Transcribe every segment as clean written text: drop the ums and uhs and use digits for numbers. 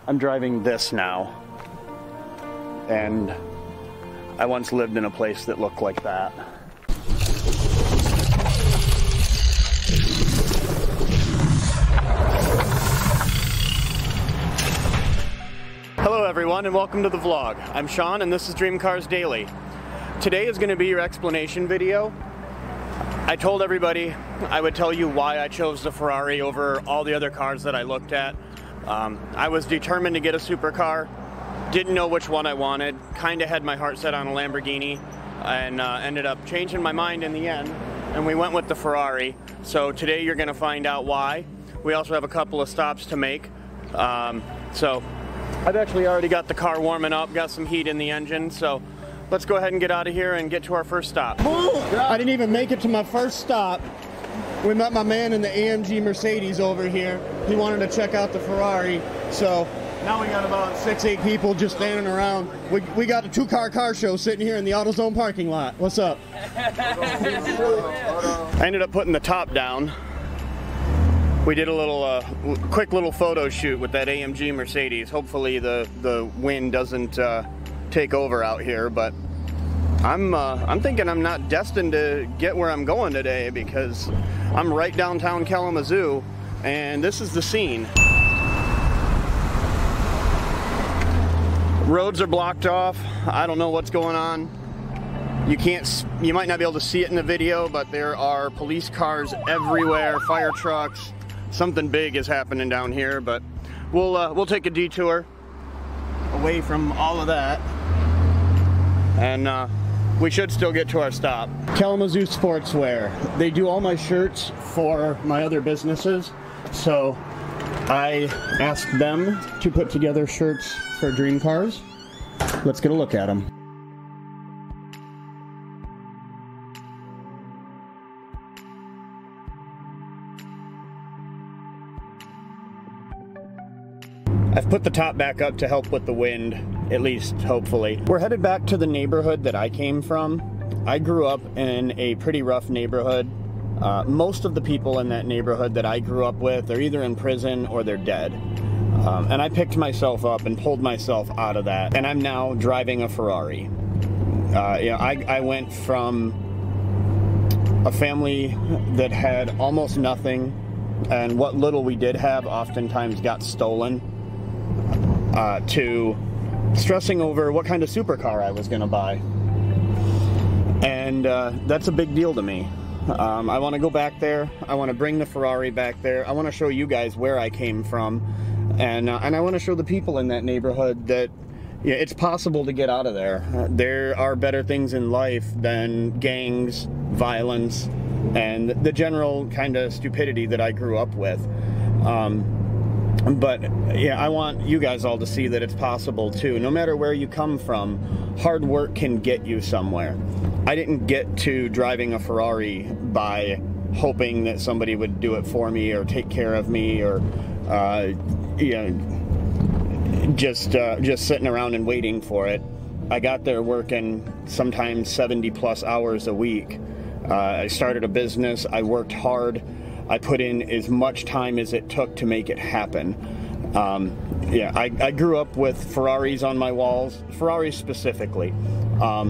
I'm driving this now, and I once lived in a place that looked like that. Hello everyone and welcome to the vlog. I'm Sean and this is Dream Cars Daily. Today is going to be your explanation video. I told everybody I would tell you why I chose the Ferrari over all the other cars that I looked at. I was determined to get a supercar, didn't know which one I wanted, kind of had my heart set on a Lamborghini, and ended up changing my mind in the end, and we went with the Ferrari. So today you're going to find out why. We also have a couple of stops to make. So I've actually already got the car warming up, got some heat in the engine, so let's go ahead and get out of here and get to our first stop. I didn't even make it to my first stop. We met my man in the AMG Mercedes over here. He wanted to check out the Ferrari, so now we got about 6-8 people just standing around. We got a two-car show sitting here in the AutoZone parking lot. What's up? I ended up putting the top down. We did a little quick little photo shoot with that AMG Mercedes. Hopefully the wind doesn't take over out here, but I'm thinking I'm not destined to get where I'm going today because I'm right downtown Kalamazoo and this is the scene. Roads are blocked off. I don't know what's going on. You might not be able to see it in the video, but there are police cars everywhere, fire trucks. Something big is happening down here, but we'll take a detour away from all of that, and we should still get to our stop. Kalamazoo Sportswear. They do all my shirts for my other businesses, so I asked them to put together shirts for Dream Cars. Let's get a look at them. I've put the top back up to help with the wind, at least hopefully. We're headed back to the neighborhood that I came from. I grew up in a pretty rough neighborhood. Most of the people in that neighborhood that I grew up with are either in prison or they're dead. And I picked myself up and pulled myself out of that, and I'm now driving a Ferrari. I went from a family that had almost nothing, and what little we did have oftentimes got stolen, to stressing over what kind of supercar I was going to buy. And that's a big deal to me. I want to go back there. I want to bring the Ferrari back there. I want to show you guys where I came from. And I want to show the people in that neighborhood that it's possible to get out of there. There are better things in life than gangs, violence, and the general kind of stupidity that I grew up with. But yeah, I want you guys all to see that it's possible too. No matter where you come from, hard work can get you somewhere. I didn't get to driving a Ferrari by hoping that somebody would do it for me or take care of me, or just sitting around and waiting for it. I got there working sometimes 70+ hours a week. I started a business. I worked hard. I put in as much time as it took to make it happen. I grew up with Ferraris on my walls, Ferraris specifically. I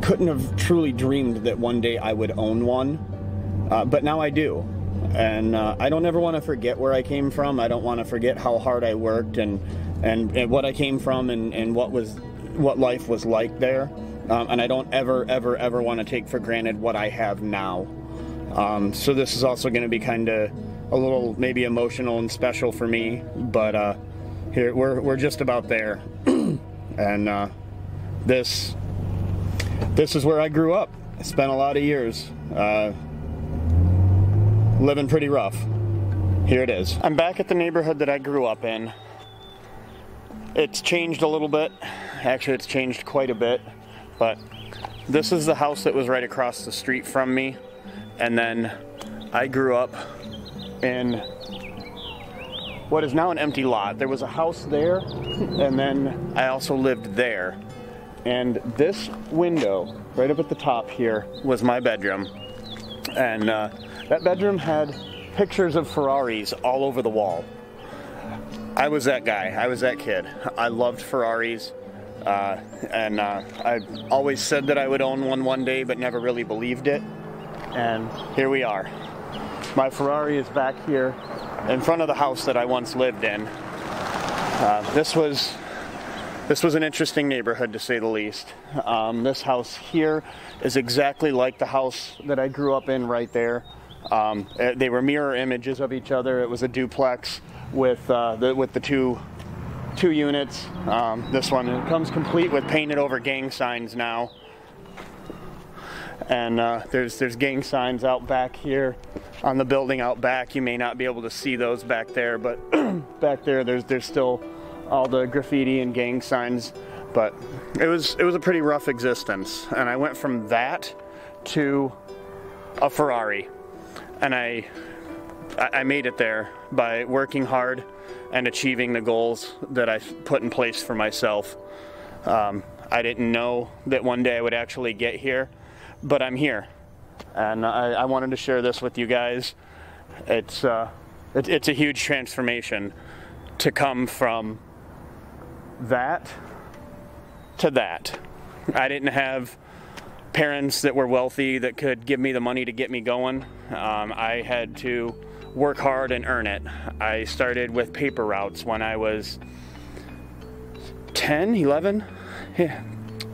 couldn't have truly dreamed that one day I would own one, but now I do. And I don't ever want to forget where I came from. I don't want to forget how hard I worked and what I came from and what life was like there. And I don't ever want to take for granted what I have now. So this is also going to be kind of a little maybe emotional and special for me, but here we're just about there. And this is where I grew up. I spent a lot of years living pretty rough. Here it is. I'm back at the neighborhood that I grew up in. It's changed a little bit. Actually, it's changed quite a bit. But this is the house that was right across the street from me. And then I grew up in what is now an empty lot. There was a house there, and then I also lived there. And this window, right up at the top here, was my bedroom. And that bedroom had pictures of Ferraris all over the wall. I was that guy. I was that kid. I loved Ferraris. And I always said that I would own one day, but never really believed it. And here we are. My Ferrari is back here in front of the house that I once lived in. This was an interesting neighborhood, to say the least. This house here is exactly like the house that I grew up in right there. They were mirror images of each other. It was a duplex with the two units. This one, it comes complete with painted over gang signs now. And there's gang signs out back here on the building out back. You may not be able to see those back there, but back there there's still all the graffiti and gang signs. But it was a pretty rough existence, and I went from that to a Ferrari, and I made it there by working hard and achieving the goals that I put in place for myself. I didn't know that one day I would actually get here, but I'm here, and I wanted to share this with you guys. It's a huge transformation to come from that to that. I didn't have parents that were wealthy that could give me the money to get me going. I had to work hard and earn it. I started with paper routes when I was 10, 11, yeah,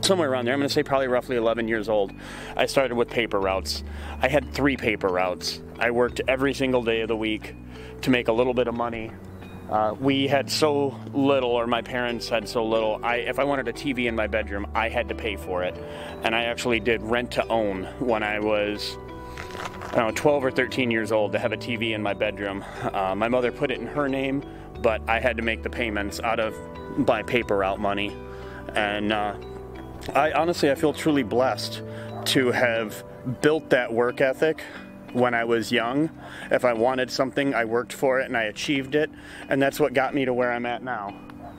somewhere around there. I'm gonna say probably roughly 11 years old. I started with paper routes. I had 3 paper routes. I worked every single day of the week to make a little bit of money. We had so little, or my parents had so little, if I wanted a TV in my bedroom, I had to pay for it. And I actually did rent to own when I was, I don't know, 12 or 13 years old, to have a TV in my bedroom. My mother put it in her name, but I had to make the payments out of my paper route money. And I feel truly blessed to have built that work ethic when I was young. If I wanted something, I worked for it and I achieved it, and that's what got me to where I'm at now.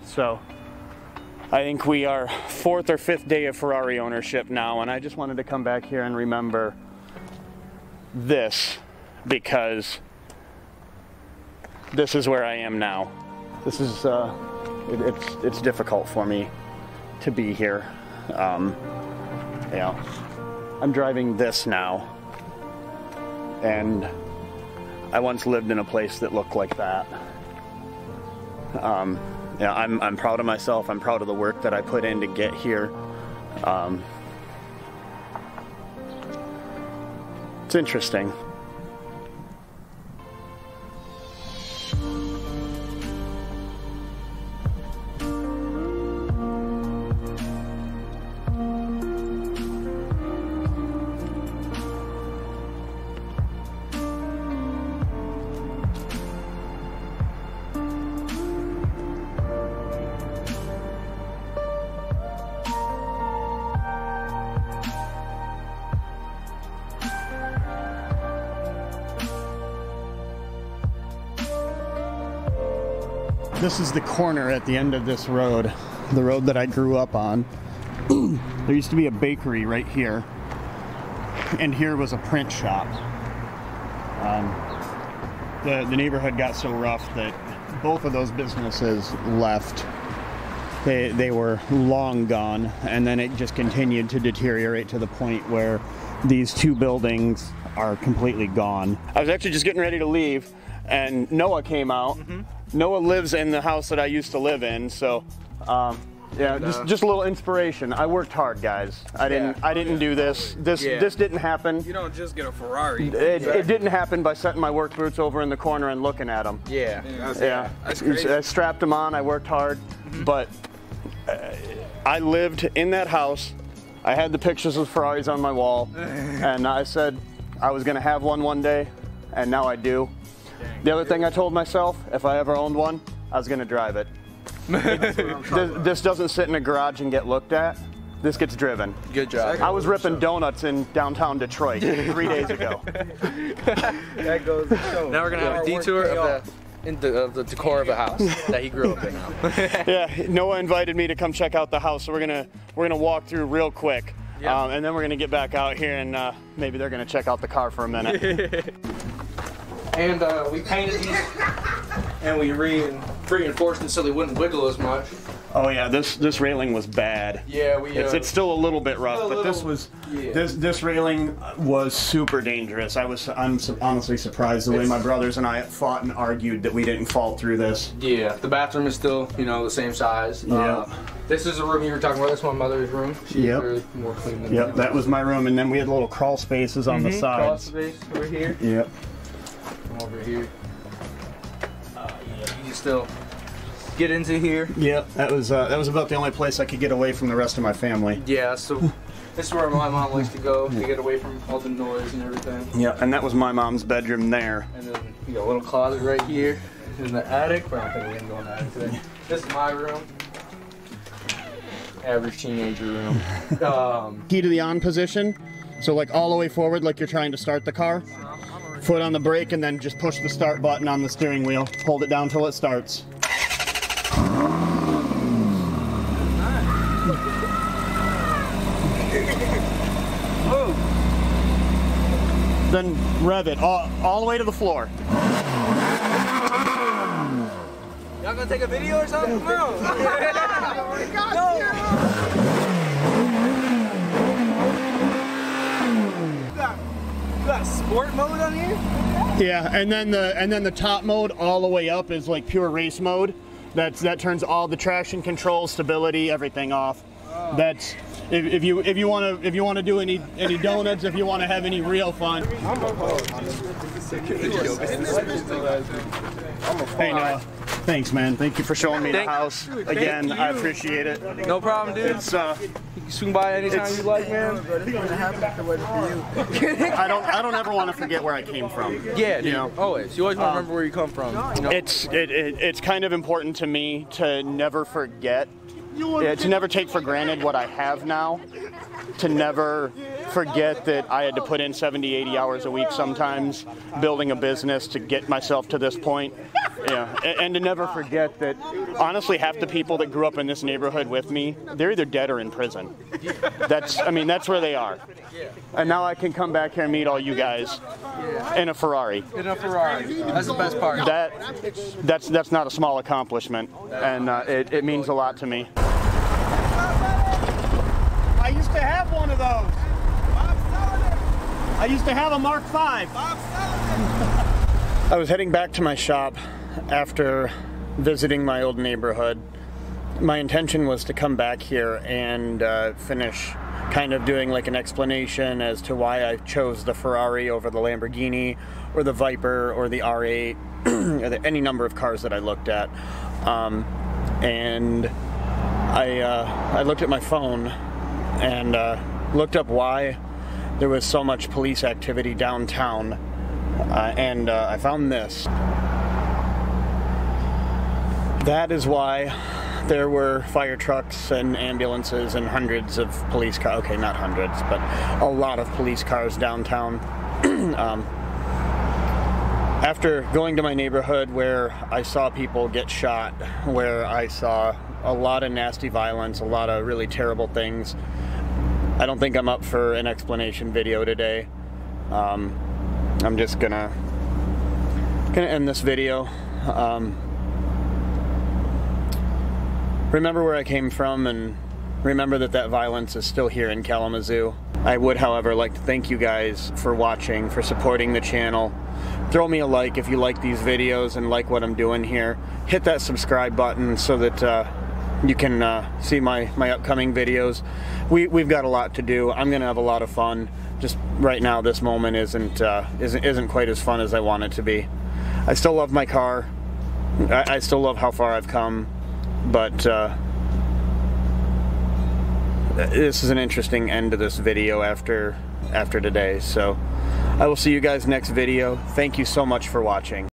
So I think we are 4th or 5th day of Ferrari ownership now, and I just wanted to come back here and remember this, because this is where I am now. This is it's difficult for me to be here. I'm driving this now, and I once lived in a place that looked like that. I'm proud of myself. I'm proud of the work that I put in to get here. It's interesting. This is the corner at the end of this road, the road that I grew up on. There used to be a bakery right here, and here was a print shop. The neighborhood got so rough that both of those businesses left. They were long gone, and then it just continued to deteriorate to the point where these 2 buildings are completely gone. I was actually just getting ready to leave, and Noah came out. Noah lives in the house that I used to live in, so yeah, just a little inspiration. I worked hard, guys. I didn't do this. This didn't happen. You don't just get a Ferrari. It didn't happen by setting my work boots over in the corner and looking at them. That's crazy. I strapped them on. I worked hard, but I lived in that house. I had the pictures of Ferraris on my wall, and I said I was going to have one day, and now I do. The other thing I told myself, if I ever owned one, I was going to drive it. This doesn't sit in a garage and get looked at. This gets driven. Good job. I was ripping donuts in downtown Detroit 3 days ago. That goes to show. Now we're going to have a detour of the decor of the house that he grew up in now. Yeah, Noah invited me to come check out the house, so we're gonna walk through real quick. Yep. And then we're gonna get back out here, and maybe they're gonna check out the car for a minute. And we painted these and we reinforced them so they wouldn't wiggle as much. Oh yeah, this railing was bad. Yeah, it's still a little bit rough, but this railing was super dangerous. I'm honestly surprised the way my brothers and I fought and argued that we didn't fall through this. Yeah, the bathroom is still, you know, the same size. Yeah. This is the room you were talking about. That's my mother's room. She's really more clean than me. That was my room, and then we had little crawl spaces on the sides. Crawl space over here. Yep. Over here. Yeah, you can still get into here. Yep, that was about the only place I could get away from the rest of my family. Yeah, so this is where my mom likes to go to get away from all the noise and everything. Yeah, and that was my mom's bedroom there. And then you got a little closet right here in the attic, but I don't think we're gonna go in the attic today. This is my room. Average teenager room. Key to the on position, so like all the way forward like you're trying to start the car. Foot on the brake and then just push the start button on the steering wheel. Hold it down till it starts. Then rev it all the way to the floor. Y'all gonna take a video or something? Come on! You got sport mode on here? Yeah, and then the top mode all the way up is like pure race mode. That turns all the traction control, stability, everything off. Oh. That's if you want to do any donuts, if you want to have any real fun. Hey Noah, thanks man. Thank you for showing me the house again. I appreciate it. No problem, dude. It's you can swing by anytime you like, man. I don't ever want to forget where I came from. Yeah, dude. You know? Always. You always want to remember where you come from. You know? It's kind of important to me to never forget. To never take for granted what I have now, to never forget that I had to put in 70, 80 hours a week sometimes building a business to get myself to this point. Yeah, and to never forget that honestly half the people that grew up in this neighborhood with me, they're either dead or in prison. That's where they are. And now I can come back here and meet all you guys in a Ferrari. In a Ferrari. That's the best part. That's not a small accomplishment, and it means a lot to me. I used to have one of those. I used to have a Mark V. I was heading back to my shop after visiting my old neighborhood. My intention was to come back here and finish kind of doing like an explanation as to why I chose the Ferrari over the Lamborghini or the Viper or the R8 or any number of cars that I looked at. And I looked at my phone and looked up why there was so much police activity downtown, and I found this. That is why there were fire trucks and ambulances and hundreds of police cars. Okay, not hundreds, but a lot of police cars downtown. After going to my neighborhood where I saw people get shot, where I saw a lot of nasty violence, a lot of really terrible things, I don't think I'm up for an explanation video today. I'm just gonna end this video. Remember where I came from and remember that violence is still here in Kalamazoo. I would, however, like to thank you guys for watching, for supporting the channel. Throw me a like if you like these videos and like what I'm doing here. Hit that subscribe button so that you can see my upcoming videos. We've got a lot to do. I'm gonna have a lot of fun. Just right now, this moment isn't quite as fun as I want it to be. I still love my car. I still love how far I've come, but this is an interesting end to this video after today. So I will see you guys next video. Thank you so much for watching.